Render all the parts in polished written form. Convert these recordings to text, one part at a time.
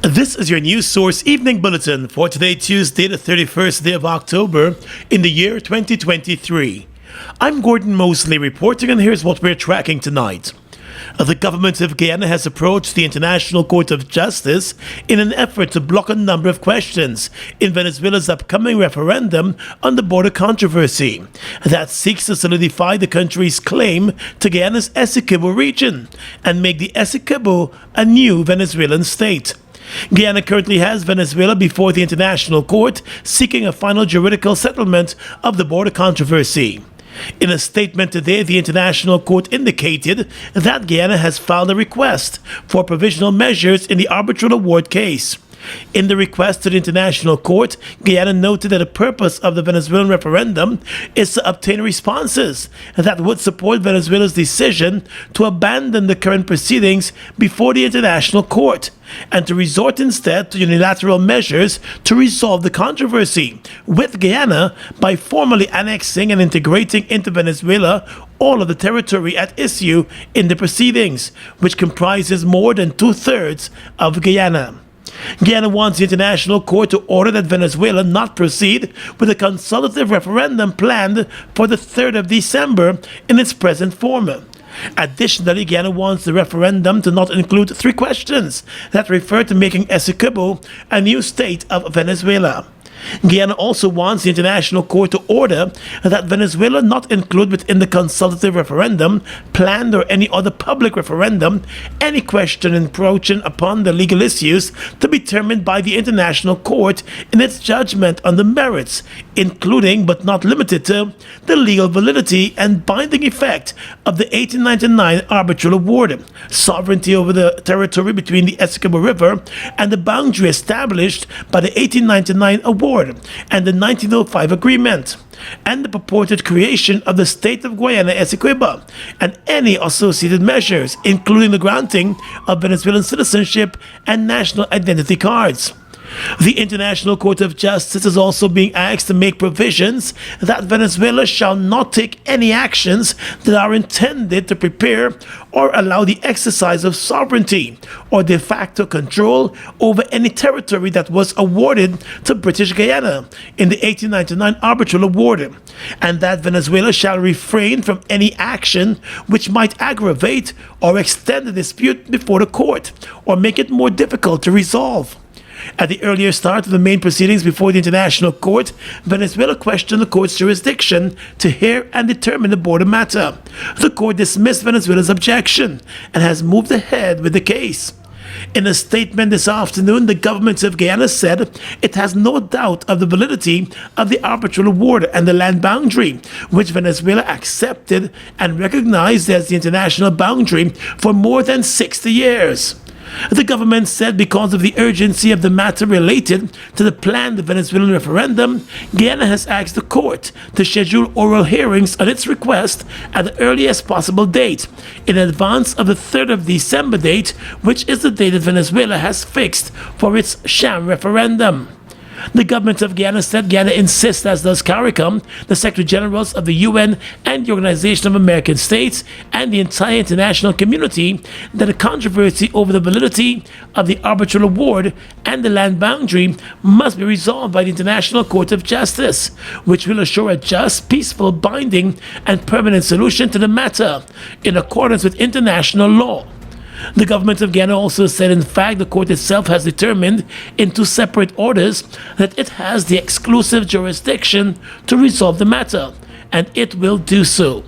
This is your news source evening bulletin for today, Tuesday, the 31st day of October in the year 2023. I'm Gordon Mosley reporting, and here's what we're tracking tonight. The government of Guyana has approached the International Court of Justice in an effort to block a number of questions in Venezuela's upcoming referendum on the border controversy that seeks to solidify the country's claim to Guyana's Essequibo region and make the Essequibo a new Venezuelan state. Guyana currently has Venezuela before the International Court seeking a final juridical settlement of the border controversy. In a statement today, the International Court indicated that Guyana has filed a request for provisional measures in the arbitral award case. In the request to the International Court, Guyana noted that the purpose of the Venezuelan referendum is to obtain responses that would support Venezuela's decision to abandon the current proceedings before the International Court and to resort instead to unilateral measures to resolve the controversy with Guyana by formally annexing and integrating into Venezuela all of the territory at issue in the proceedings, which comprises more than 2/3 of Guyana. Guyana wants the International Court to order that Venezuela not proceed with a consultative referendum planned for the 3rd of December in its present form. Additionally, Guyana wants the referendum to not include 3 questions that refer to making Essequibo a new state of Venezuela. Guyana also wants the International Court to order that Venezuela not include within the consultative referendum, planned or any other public referendum, any question encroaching upon the legal issues to be determined by the International Court in its judgment on the merits, including but not limited to the legal validity and binding effect of the 1899 arbitral award, sovereignty over the territory between the Essequibo River and the boundary established by the 1899 award and the 1905 agreement, and the purported creation of the state of Guyana Essequibo and any associated measures, including the granting of Venezuelan citizenship and national identity cards. The International Court of Justice is also being asked to make provisions that Venezuela shall not take any actions that are intended to prepare or allow the exercise of sovereignty or de facto control over any territory that was awarded to British Guyana in the 1899 arbitral award, and that Venezuela shall refrain from any action which might aggravate or extend the dispute before the court or make it more difficult to resolve. At the earlier start of the main proceedings before the International Court, Venezuela questioned the court's jurisdiction to hear and determine the border matter. The court dismissed Venezuela's objection and has moved ahead with the case. In a statement this afternoon, the government of Guyana said it has no doubt of the validity of the arbitral award and the land boundary, which Venezuela accepted and recognized as the international boundary for more than 60 years. The government said because of the urgency of the matter related to the planned Venezuelan referendum, Guyana has asked the court to schedule oral hearings on its request at the earliest possible date, in advance of the 3rd of December date, which is the date that Venezuela has fixed for its sham referendum. The government of Guyana said Guyana insists, as does CARICOM, the Secretary Generals of the UN and the Organization of American States, and the entire international community, that the controversy over the validity of the arbitral award and the land boundary must be resolved by the International Court of Justice, which will assure a just, peaceful, binding, and permanent solution to the matter in accordance with international law. The government of Guyana also said, in fact, the court itself has determined in 2 separate orders that it has the exclusive jurisdiction to resolve the matter, and it will do so.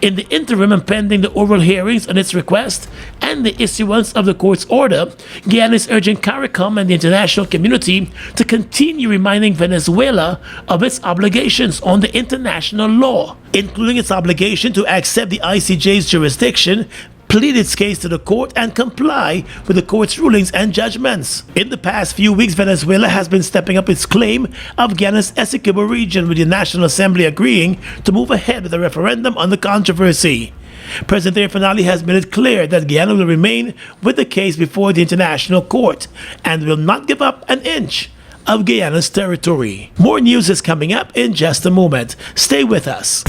In the interim and pending the oral hearings on its request and the issuance of the court's order, Guyana is urging CARICOM and the international community to continue reminding Venezuela of its obligations under international law, including its obligation to accept the ICJ's jurisdiction, plead its case to the court, and comply with the court's rulings and judgments. In the past few weeks, Venezuela has been stepping up its claim of Guyana's Essequibo region, with the National Assembly agreeing to move ahead with a referendum on the controversy. President Finale has made it clear that Guyana will remain with the case before the International Court and will not give up an inch of Guyana's territory. More news is coming up in just a moment. Stay with us.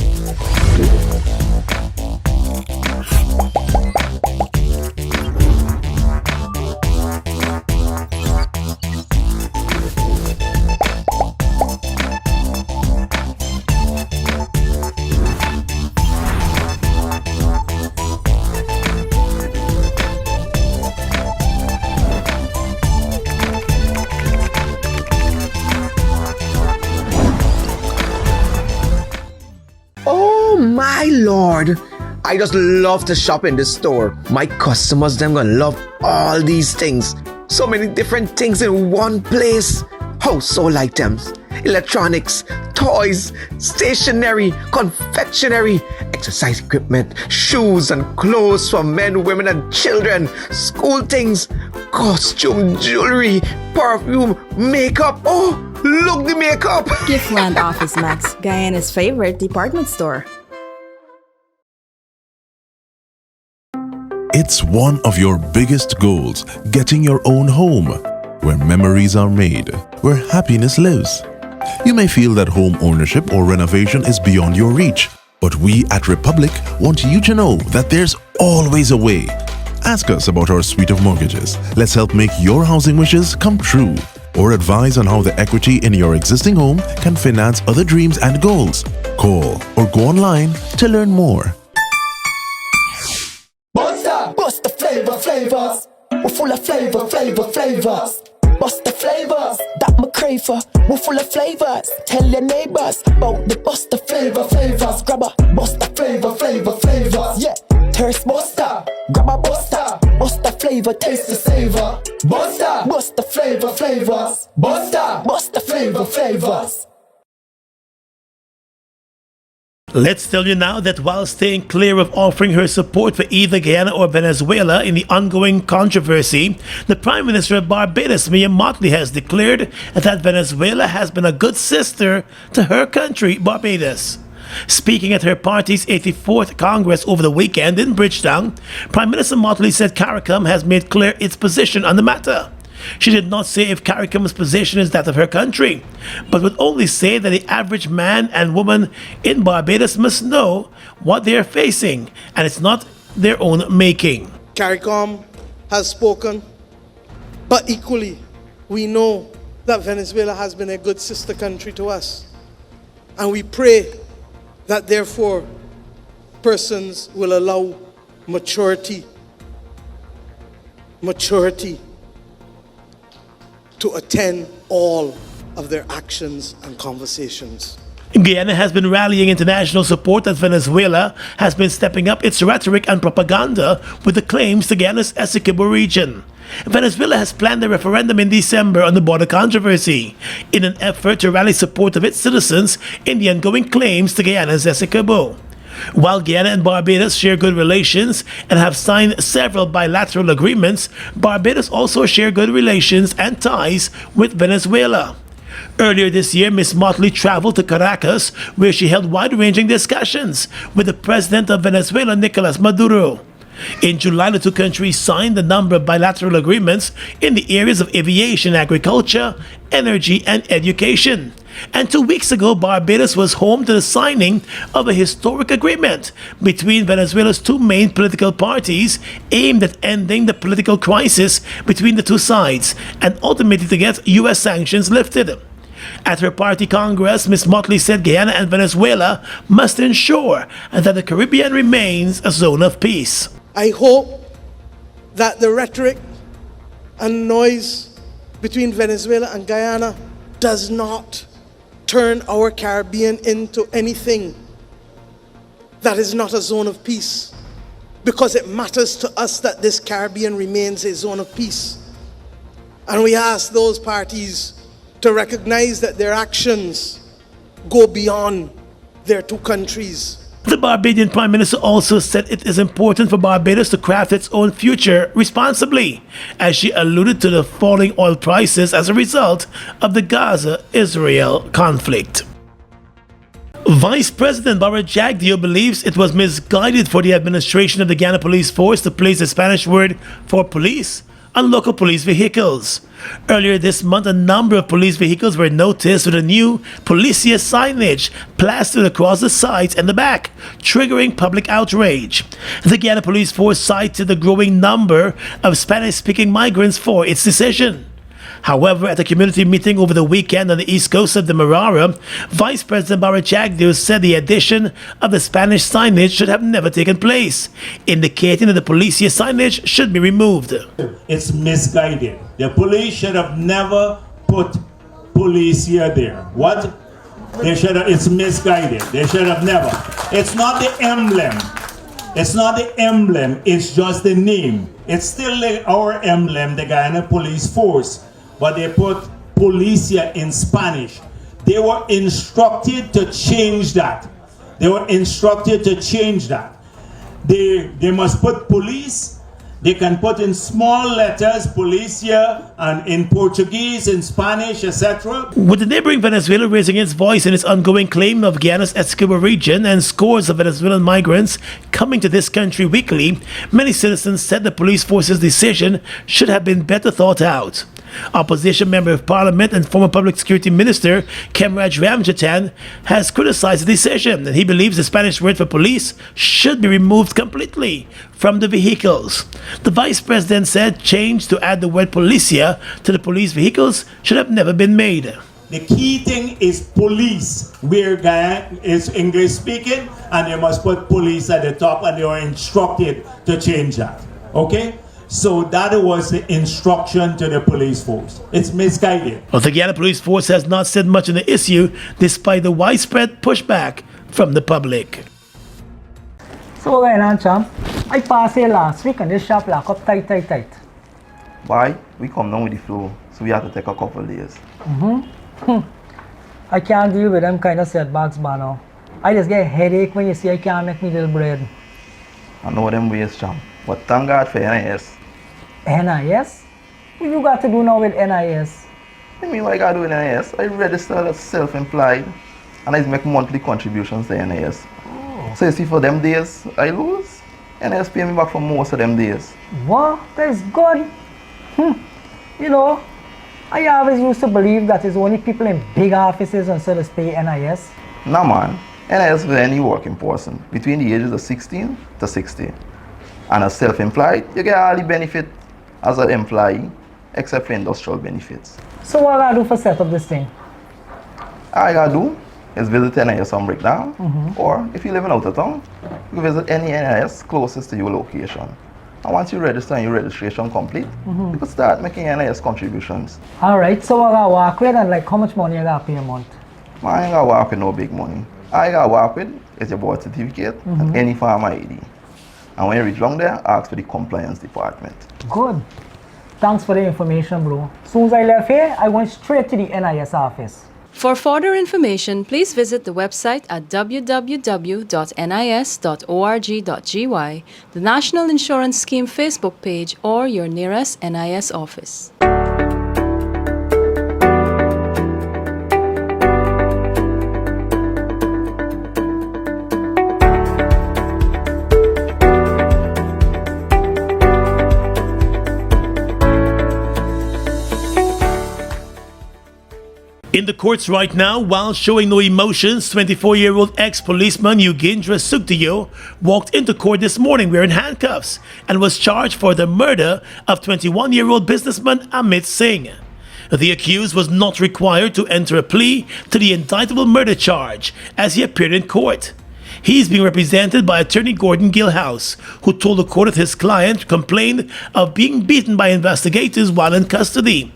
Lord, I just love to shop in this store. My customers, them gonna love all these things. So many different things in one place. Household items, electronics, toys, stationery, confectionery, exercise equipment, shoes and clothes for men, women and children, school things, costume, jewelry, perfume, makeup. Oh, look the makeup! Giftland Office Max, Guyana's favorite department store. It's one of your biggest goals, getting your own home, where memories are made, where happiness lives. You may feel that home ownership or renovation is beyond your reach, but we at Republic want you to know that there's always a way. Ask us about our suite of mortgages. Let's help make your housing wishes come true, or advise on how the equity in your existing home can finance other dreams and goals. Call or go online to learn more. Bust the flavors. We're full of flavors. Bust the flavors that me crave for. We're full of flavors. Tell your neighbors about the bust the flavors. Grab a bust the flavors. Yeah, thirst buster. Grab a buster. Bust the flavor, taste the savor. Bust the flavors. Bust the flavors. Let's tell you now that while staying clear of offering her support for either Guyana or Venezuela in the ongoing controversy, the Prime Minister of Barbados, Mia Mottley, has declared that Venezuela has been a good sister to her country, Barbados. Speaking at her party's 84th Congress over the weekend in Bridgetown, Prime Minister Mottley said CARICOM has made clear its position on the matter. She did not say if CARICOM's position is that of her country, but would only say that the average man and woman in Barbados must know what they are facing, and it's not their own making. CARICOM has spoken, but equally, we know that Venezuela has been a good sister country to us. And we pray that therefore persons will allow maturity to attend all of their actions and conversations. Guyana has been rallying international support as Venezuela has been stepping up its rhetoric and propaganda with the claims to Guyana's Essequibo region. Venezuela has planned a referendum in December on the border controversy in an effort to rally support of its citizens in the ongoing claims to Guyana's Essequibo. While Guyana and Barbados share good relations and have signed several bilateral agreements, Barbados also share good relations and ties with Venezuela. Earlier this year, Ms. Mottley traveled to Caracas, where she held wide-ranging discussions with the president of Venezuela, Nicolas Maduro. In July, the two countries signed a number of bilateral agreements in the areas of aviation, agriculture, energy, and education. And 2 weeks ago, Barbados was home to the signing of a historic agreement between Venezuela's two main political parties aimed at ending the political crisis between the two sides and ultimately to get U.S. sanctions lifted. At her party congress, Ms. Mottley said Guyana and Venezuela must ensure that the Caribbean remains a zone of peace. I hope that the rhetoric and noise between Venezuela and Guyana does not turn our Caribbean into anything that is not a zone of peace, because it matters to us that this Caribbean remains a zone of peace. And we ask those parties to recognize that their actions go beyond their two countries. The Barbadian Prime Minister also said it is important for Barbados to craft its own future responsibly, as she alluded to the falling oil prices as a result of the Gaza-Israel conflict. Vice President Barbara Jagdeo believes it was misguided for the administration of the Guyana Police Force to place the Spanish word for police on local police vehicles. Earlier this month, a number of police vehicles were noticed with a new Policia signage plastered across the sides and the back, triggering public outrage. The Guyana Police Force cited the growing number of Spanish-speaking migrants for its decision. However, at a community meeting over the weekend on the east coast of the Demerara, Vice President Barbara Jagdeo said the addition of the Spanish signage should have never taken place, indicating that the Policia signage should be removed. It's misguided. The police should have never put Policia there. What It's misguided. They should have never. It's not the emblem. It's not the emblem, it's just the name. It's still our emblem, the Guyana Police Force, but they put Policia in Spanish. They were instructed to change that. They must put police. They can put in small letters, Policia, and in Portuguese, in Spanish, etc. With the neighboring Venezuela raising its voice in its ongoing claim of Guyana's Essequibo region and scores of Venezuelan migrants coming to this country weekly, many citizens said the police force's decision should have been better thought out. Opposition Member of Parliament and former Public Security Minister Kemraj Ramjatan has criticized the decision, and he believes the Spanish word for police should be removed completely from the vehicles. The Vice President said change to add the word policia to the police vehicles should have never been made. The key thing is police, where Guyana is English speaking, and they must put police at the top, and they were instructed to change that. Okay? So that was the instruction to the police force. It's misguided. Well, the Guyana Police Force has not said much on the issue, despite the widespread pushback from the public. So going on, champ? I passed here last week and this shop lock up tight. Why? We come down with the flow, so we have to take a couple of days. I can't deal with them kind of setbacks, man. I just get a headache when you see I can't make me little bread. I know them ways, champ. But thank God for NIS. NIS? What you got to do now with NIS? I mean, what I got to do with NIS? I registered as self-employed and I make monthly contributions to NIS. So you see, for them days I lose, NIS pay me back for most of them days. What? That's good. You know, I always used to believe that it's only people in big offices and so they pay NIS. Nah, man. NIS for any working person between the ages of 16 to 60. And as self-employed, you get all the benefit as an employee, except for industrial benefits. So what I gotta do for set up this thing? All I gotta do is visit NIS on breakdown, or if you're living out of town, you visit any NIS closest to your location. And once you register and your registration complete, you can start making NIS contributions. Alright, so what I gotta work with and like how much money I gotta pay a month? Man, I ain't gotta work with no big money. All I gotta work with is your birth certificate and any farm ID. And when you reach down there, ask for the compliance department. Good. Thanks for the information, bro. As soon as I left here, I went straight to the NIS office. For further information, please visit the website at www.nis.org.gy, the National Insurance Scheme Facebook page, or your nearest NIS office. In the courts right now, while showing no emotions, 24-year-old ex-policeman Eugindra Sugdiyo walked into court this morning wearing handcuffs and was charged for the murder of 21-year-old businessman Amit Singh. The accused was not required to enter a plea to the indictable murder charge as he appeared in court. He is being represented by attorney Gordon Gilhouse, who told the court that his client complained of being beaten by investigators while in custody.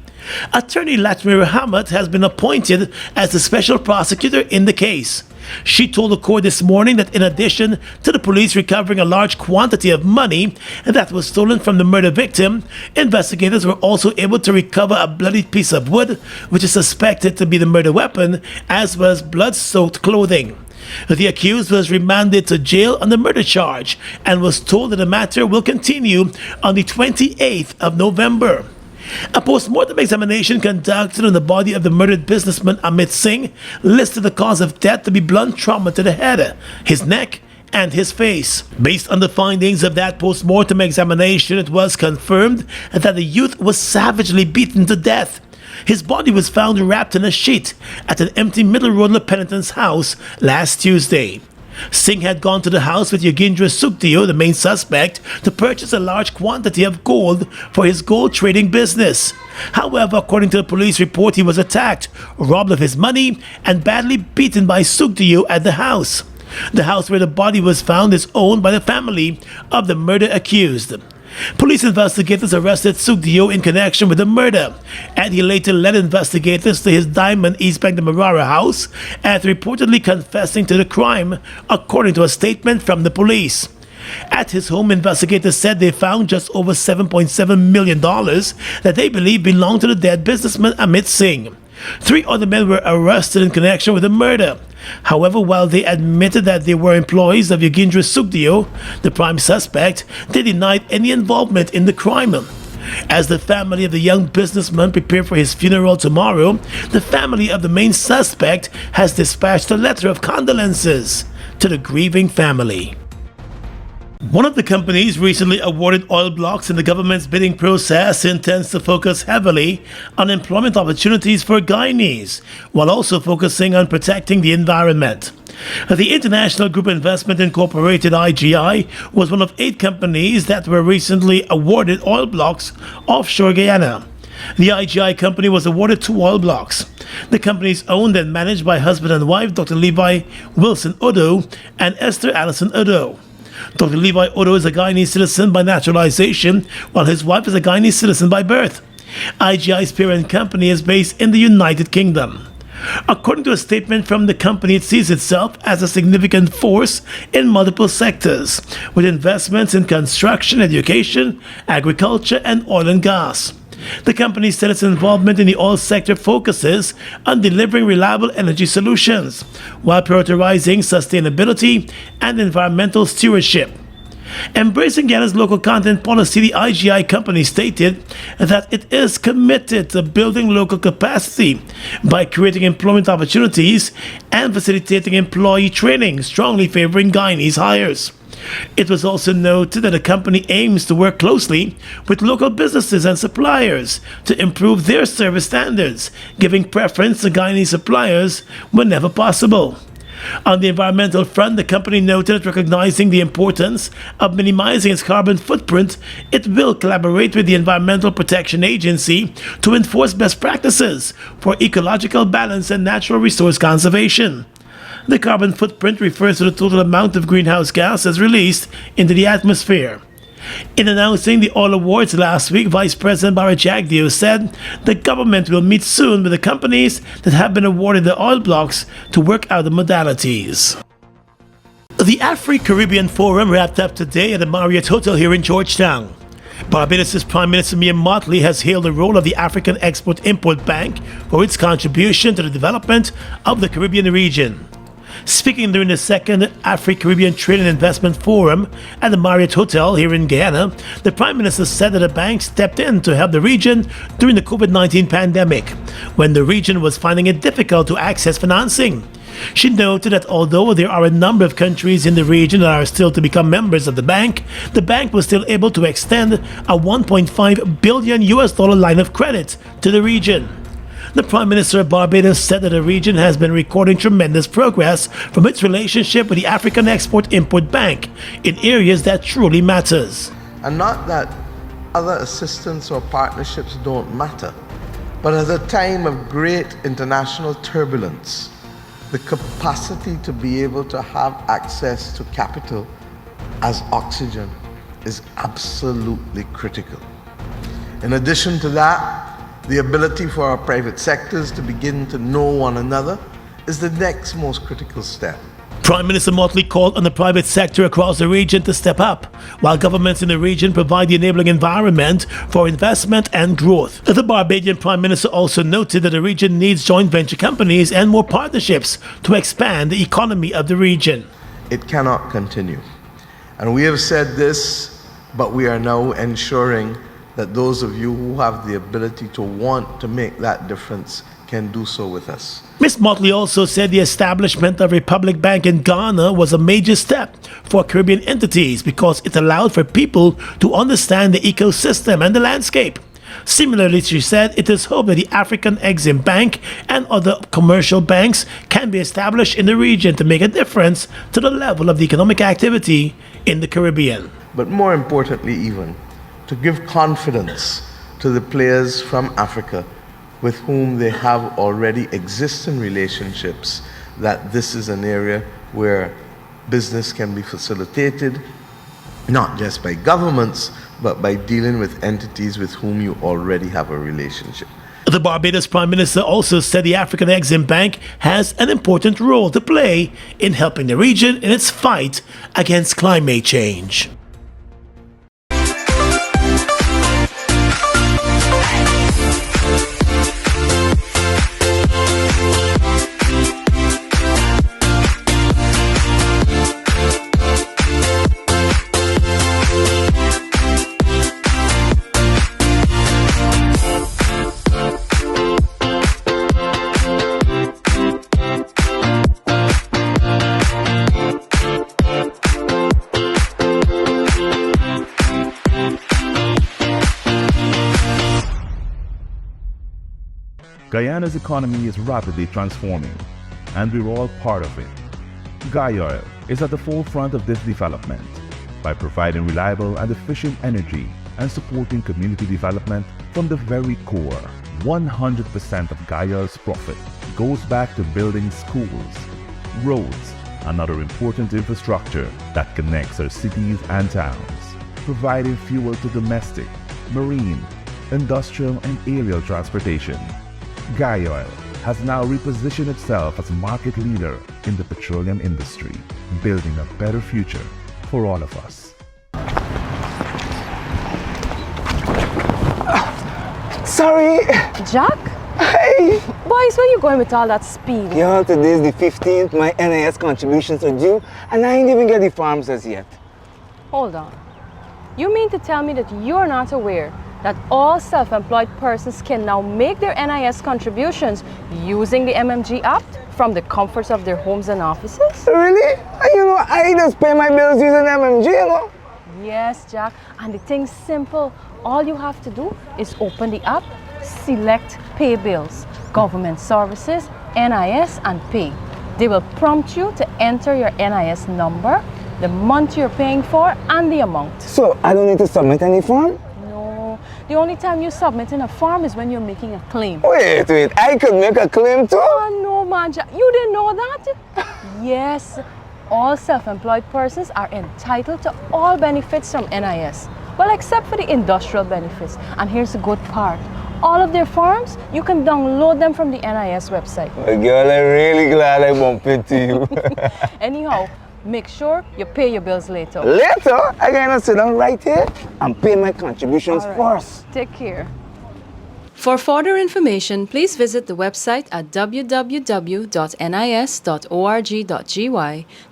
Attorney Latmir Hamad has been appointed as the special prosecutor in the case. She told the court this morning that in addition to the police recovering a large quantity of money that was stolen from the murder victim, investigators were also able to recover a bloodied piece of wood, which is suspected to be the murder weapon, as well as blood-soaked clothing. The accused was remanded to jail on the murder charge and was told that the matter will continue on the 28th of November. A post-mortem examination conducted on the body of the murdered businessman Amit Singh listed the cause of death to be blunt trauma to the head, his neck, and his face. Based on the findings of that post-mortem examination, it was confirmed that the youth was savagely beaten to death. His body was found wrapped in a sheet at an empty Middle Road La Penitence house last Tuesday. Singh had gone to the house with Eugindra Sugdiyo, the main suspect, to purchase a large quantity of gold for his gold trading business. However, according to the police report, he was attacked, robbed of his money, and badly beaten by Sugdiyo at the house. The house where the body was found is owned by the family of the murder accused. Police investigators arrested Sugdio in connection with the murder, and he later led investigators to his Diamond East Bank Demerara house after reportedly confessing to the crime, according to a statement from the police. At his home, investigators said they found just over $7.7 million that they believe belonged to the dead businessman Amit Singh. 3 other men were arrested in connection with the murder. However, while they admitted that they were employees of Yogindra Sugdio, the prime suspect, they denied any involvement in the crime. As the family of the young businessman prepare for his funeral tomorrow, the family of the main suspect has dispatched a letter of condolences to the grieving family. One of the companies recently awarded oil blocks in the government's bidding process intends to focus heavily on employment opportunities for Guyanese, while also focusing on protecting the environment. The International Group Investment Incorporated IGI was one of 8 companies that were recently awarded oil blocks offshore Guyana. The IGI company was awarded 2 oil blocks. The company is owned and managed by husband and wife Dr. Levi Wilson Odo and Esther Allison Odo. Dr. Levi Odo is a Guyanese citizen by naturalization, while his wife is a Guyanese citizen by birth. IGI's parent company is based in the United Kingdom. According to a statement from the company, it sees itself as a significant force in multiple sectors, with investments in construction, education, agriculture, and oil and gas. The company said its involvement in the oil sector focuses on delivering reliable energy solutions, while prioritizing sustainability and environmental stewardship. Embracing Guyana's local content policy, the IGI company stated that it is committed to building local capacity by creating employment opportunities and facilitating employee training, strongly favoring Guyanese hires. It was also noted that the company aims to work closely with local businesses and suppliers to improve their service standards, giving preference to Guyanese suppliers whenever possible. On the environmental front, the company noted that recognizing the importance of minimizing its carbon footprint, it will collaborate with the Environmental Protection Agency to enforce best practices for ecological balance and natural resource conservation. The carbon footprint refers to the total amount of greenhouse gases released into the atmosphere. In announcing the oil awards last week, Vice President Barra Jagdeo said the government will meet soon with the companies that have been awarded the oil blocks to work out the modalities. The AfriCaribbean Forum wrapped up today at the Marriott Hotel here in Georgetown. Barbados' Prime Minister Mia Mottley has hailed the role of the African Export-Import Bank for its contribution to the development of the Caribbean region. Speaking during the second AfriCaribbean Trade and Investment Forum at the Marriott Hotel here in Guyana, the Prime Minister said that the bank stepped in to help the region during the COVID-19 pandemic, when the region was finding it difficult to access financing. She noted that although there are a number of countries in the region that are still to become members of the bank was still able to extend a $1.5 billion line of credit to the region. The Prime Minister of Barbados said that the region has been recording tremendous progress from its relationship with the African Export-Import Bank in areas that truly matters. And not that other assistance or partnerships don't matter, but at a time of great international turbulence, the capacity to be able to have access to capital as oxygen is absolutely critical. In addition to that, the ability for our private sectors to begin to know one another is the next most critical step. Prime Minister Mottley called on the private sector across the region to step up, while governments in the region provide the enabling environment for investment and growth. The Barbadian Prime Minister also noted that the region needs joint venture companies and more partnerships to expand the economy of the region. It cannot continue. And we have said this, but we are now ensuring that those of you who have the ability to want to make that difference can do so with us. Ms. Mottley also said the establishment of Republic Bank in Ghana was a major step for Caribbean entities because it allowed for people to understand the ecosystem and the landscape. Similarly, she said it is hoped that the African Exim Bank and other commercial banks can be established in the region to make a difference to the level of the economic activity in the Caribbean. But more importantly even, to give confidence to the players from Africa with whom they have already existing relationships that this is an area where business can be facilitated, not just by governments, but by dealing with entities with whom you already have a relationship. The Barbados Prime Minister also said the African Exim Bank has an important role to play in helping the region in its fight against climate change. Guyana's economy is rapidly transforming, and we're all part of it. Guyoil is at the forefront of this development by providing reliable and efficient energy and supporting community development from the very core. 100% of Guyoil's profit goes back to building schools, roads, and other important infrastructure that connects our cities and towns, providing fuel to domestic, marine, industrial, and aerial transportation. Guyoil has now repositioned itself as a market leader in the petroleum industry, building a better future for all of us. Sorry. Jack? Hey. Boys, where you going with all that speed? Yeah, today's the 15th. My NIS contributions are due, and I ain't even get the forms as yet. Hold on. You mean to tell me that you're not aware that all self-employed persons can now make their NIS contributions using the MMG app from the comforts of their homes and offices? Really? I just pay my bills using MMG, Yes, Jack. And the thing's simple. All you have to do is open the app, select Pay Bills, Government Services, NIS, and Pay. They will prompt you to enter your NIS number, the month you're paying for, and the amount. So I don't need to submit any form? The only time you submit in a form is when you're making a claim. Wait, I could make a claim too? Oh no, man, you didn't know that? Yes, all self-employed persons are entitled to all benefits from NIS. Well, except for the industrial benefits. And here's the good part. All of their forms, you can download them from the NIS website. Well, girl, I'm really glad I bumped into you. Anyhow, make sure you pay your bills later. Later? I gotta sit down right here and pay my contributions first. Take care. For further information, please visit the website at www.nis.org.gy,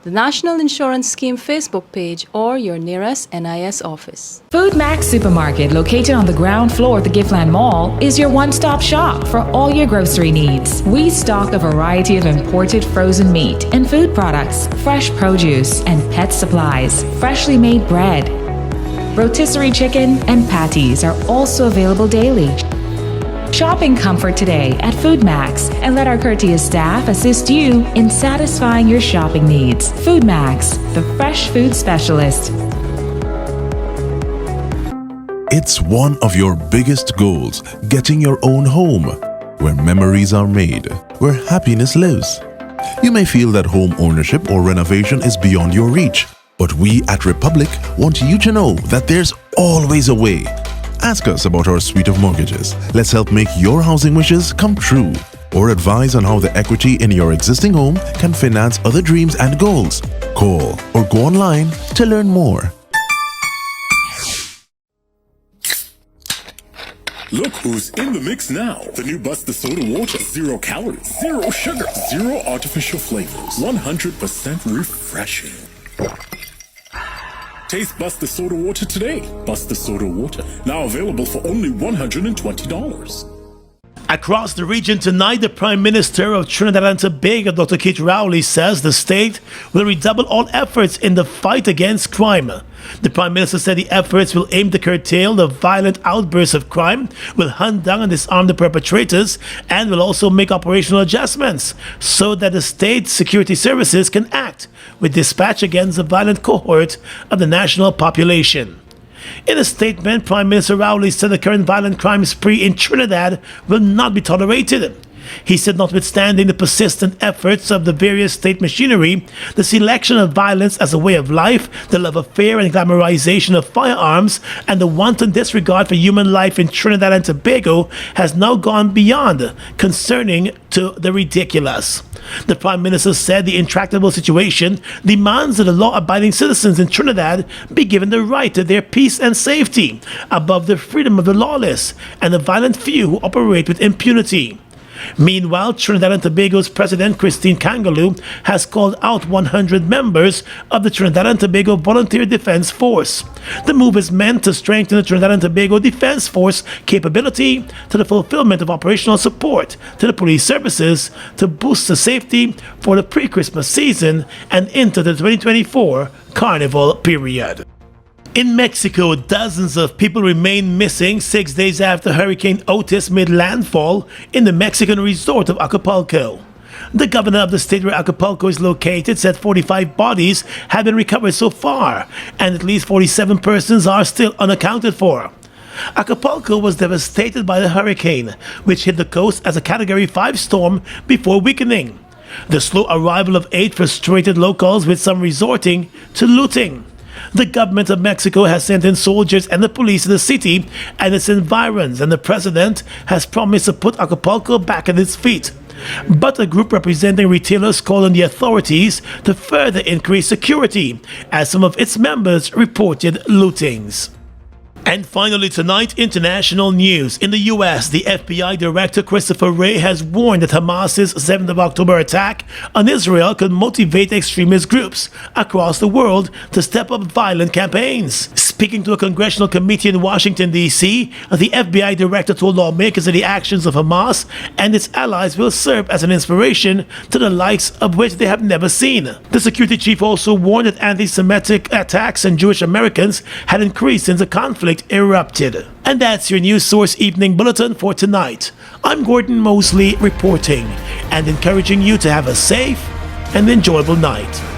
the National Insurance Scheme Facebook page, or your nearest NIS office. Food Max Supermarket, located on the ground floor at the Giftland Mall, is your one-stop shop for all your grocery needs. We stock a variety of imported frozen meat and food products, fresh produce, and pet supplies, freshly made bread. Rotisserie chicken and patties are also available daily. Shop in comfort today at Food Max and let our courteous staff assist you in satisfying your shopping needs. Food Max, the fresh food specialist. It's one of your biggest goals, getting your own home, where memories are made, where happiness lives. You may feel that home ownership or renovation is beyond your reach, but we at Republic want you to know that there's always a way. Ask us about our suite of mortgages. Let's help make your housing wishes come true. Or advise on how the equity in your existing home can finance other dreams and goals. Call or go online to learn more. Look who's in the mix now. The new Buster Soda Water. 0 calories, 0 sugar, 0 artificial flavors. 100% refreshing. Taste Buster Soda Water today. Buster Soda Water, now available for only $120. Across the region tonight, the Prime Minister of Trinidad and Tobago, Dr. Keith Rowley, says the state will redouble all efforts in the fight against crime. The Prime Minister said the efforts will aim to curtail the violent outbursts of crime, will hunt down and disarm the perpetrators, and will also make operational adjustments so that the state security services can act with dispatch against the violent cohort of the national population. In a statement, Prime Minister Rowley said the current violent crime spree in Trinidad will not be tolerated. He said notwithstanding the persistent efforts of the various state machinery, the selection of violence as a way of life, the love of fear and glamorization of firearms, and the wanton disregard for human life in Trinidad and Tobago has now gone beyond concerning to the ridiculous. The Prime Minister said the intractable situation demands that the law-abiding citizens in Trinidad be given the right to their peace and safety above the freedom of the lawless and the violent few who operate with impunity. Meanwhile, Trinidad and Tobago's President Christine Kangaloo has called out 100 members of the Trinidad and Tobago Volunteer Defense Force. The move is meant to strengthen the Trinidad and Tobago Defense Force capability to the fulfillment of operational support to the police services to boost the safety for the pre-Christmas season and into the 2024 Carnival period. In Mexico, dozens of people remain missing 6 days after Hurricane Otis made landfall in the Mexican resort of Acapulco. The governor of the state where Acapulco is located said 45 bodies have been recovered so far, and at least 47 persons are still unaccounted for. Acapulco was devastated by the hurricane, which hit the coast as a Category 5 storm before weakening. The slow arrival of aid frustrated locals, with some resorting to looting. The government of Mexico has sent in soldiers and the police to the city and its environs, and the president has promised to put Acapulco back on its feet. But a group representing retailers called on the authorities to further increase security, as some of its members reported lootings. And finally tonight, international news. In the US, the FBI Director Christopher Wray has warned that Hamas's 7th of October attack on Israel could motivate extremist groups across the world to step up violent campaigns. Speaking to a congressional committee in Washington, D.C., the FBI Director told lawmakers that the actions of Hamas and its allies will serve as an inspiration to the likes of which they have never seen. The security chief also warned that anti-Semitic attacks on Jewish Americans had increased since the conflict erupted. And that's your News Source Evening Bulletin for tonight. I'm Gordon Mosley reporting and encouraging you to have a safe and enjoyable night.